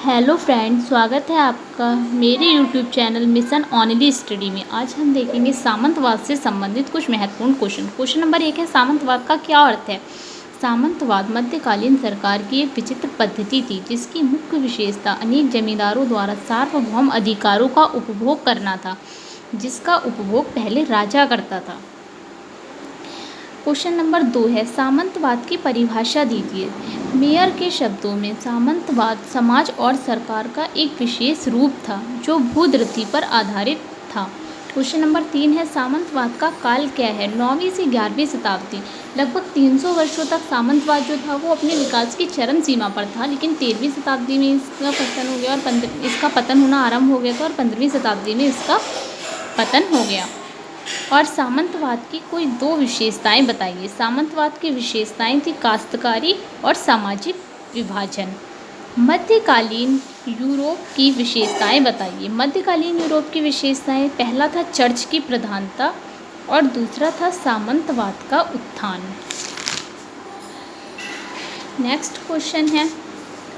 Hello friends, स्वागत है आपका मेरे YouTube channel mission only study में। आज हम देखेंगे सामंतवाद से संबंधित कुछ महत्वपूर्ण क्वेश्चन नंबर 1 है, सामंतवाद का क्या अर्थ है। सामंतवाद मध्यकालीन सरकार की एक विचित्र पद्धति थी जिसकी मुख्य विशेषता अनेक जमींदारों द्वारा सार्वभौम अधिकारों का उपभोग करना था, जिसका उपभोग पहले राजा करता था। क्वेश्चन नंबर 2 है, सामंतवाद की परिभाषा दीजिए। मेयर के शब्दों में सामंतवाद समाज और सरकार का एक विशेष रूप था जो भूधृति पर आधारित था। क्वेश्चन नंबर 3 है, सामंतवाद का काल क्या है। 9वीं से 11वीं शताब्दी, लगभग 300 वर्षों तक सामंतवाद जो था वो अपने विकास की चरम सीमा पर था, लेकिन 13वीं शताब्दी में इसका पतन हो गया और इसका पतन होना आरंभ हो गया था और 15वीं शताब्दी में इसका पतन हो गया। और सामंतवाद की कोई दो विशेषताएं बताइए। सामंतवाद की विशेषताएं थी काश्तकारी और सामाजिक विभाजन। मध्यकालीन यूरोप की विशेषताएं बताइए। मध्यकालीन यूरोप की विशेषताएं, पहला था चर्च की प्रधानता और दूसरा था सामंतवाद का उत्थान। नेक्स्ट क्वेश्चन है,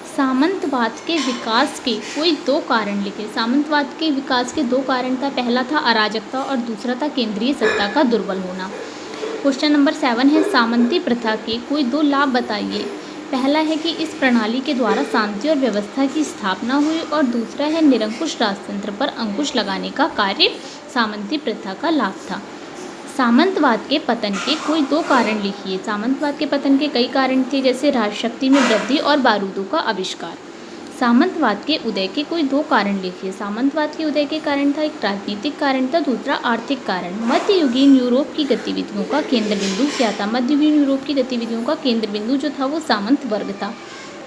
सामंतवाद के विकास के कोई दो कारण लिखे। सामंतवाद के विकास के दो कारण था, पहला था अराजकता और दूसरा था केंद्रीय सत्ता का दुर्बल होना। क्वेश्चन नंबर 7 है, सामंती प्रथा के कोई दो लाभ बताइए। पहला है कि इस प्रणाली के द्वारा शांति और व्यवस्था की स्थापना हुई और दूसरा है निरंकुश राजतंत्र पर अंकुश लगाने का कार्य सामंती प्रथा का लाभ था। सामंतवाद के पतन के कोई दो कारण लिखिए। सामंतवाद के पतन के कई कारण थे, जैसे राजशक्ति में वृद्धि और बारूदों का आविष्कार। सामंतवाद के उदय के कोई दो कारण लिखिए। सामंतवाद के उदय के कारण था, एक राजनीतिक कारण था, दूसरा आर्थिक कारण। मध्ययुगीन यूरोप की गतिविधियों का केंद्र बिंदु क्या था। मध्ययुगीन यूरोप की गतिविधियों का केंद्र बिंदु जो था वो सामंत वर्ग था।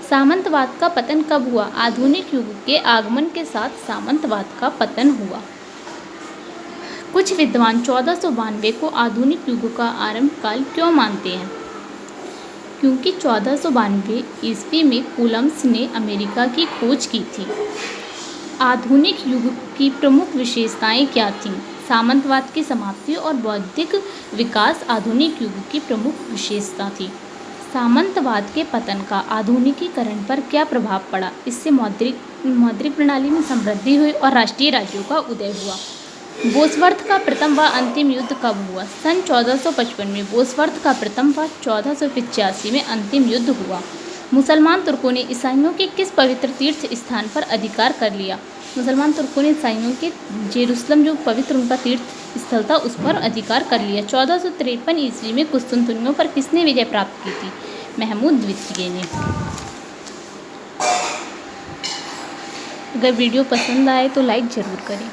सामंतवाद का पतन कब हुआ। आधुनिक युग के आगमन के साथ सामंतवाद का पतन हुआ। कुछ विद्वान 1492 को आधुनिक युग का आरंभ काल क्यों मानते हैं। क्योंकि 1492 ईस्वी में कोलंबस ने अमेरिका की खोज की थी। आधुनिक युग की प्रमुख विशेषताएं क्या थीं। सामंतवाद की समाप्ति और बौद्धिक विकास आधुनिक युग की प्रमुख विशेषता थी। सामंतवाद के पतन का आधुनिकीकरण पर क्या प्रभाव पड़ा। इससे मौद्रिक प्रणाली में समृद्धि हुई और राष्ट्रीय राज्यों का उदय हुआ। बोसवर्थ का प्रथम व अंतिम युद्ध कब हुआ। सन 1455 में बोसवर्थ का प्रथम व 1485 में अंतिम युद्ध हुआ। मुसलमान तुर्कों ने ईसाइयों के किस पवित्र तीर्थ स्थान पर अधिकार कर लिया। मुसलमान तुर्कों ने ईसाइयों के जेरूसलम जो पवित्र उनका तीर्थ स्थल था उस पर अधिकार कर लिया। 1453 ईस्वी में कुस्तुनतुनिया पर किसने विजय प्राप्त की थी। महमूद द्वितीय ने। अगर वीडियो पसंद आए तो लाइक ज़रूर करें।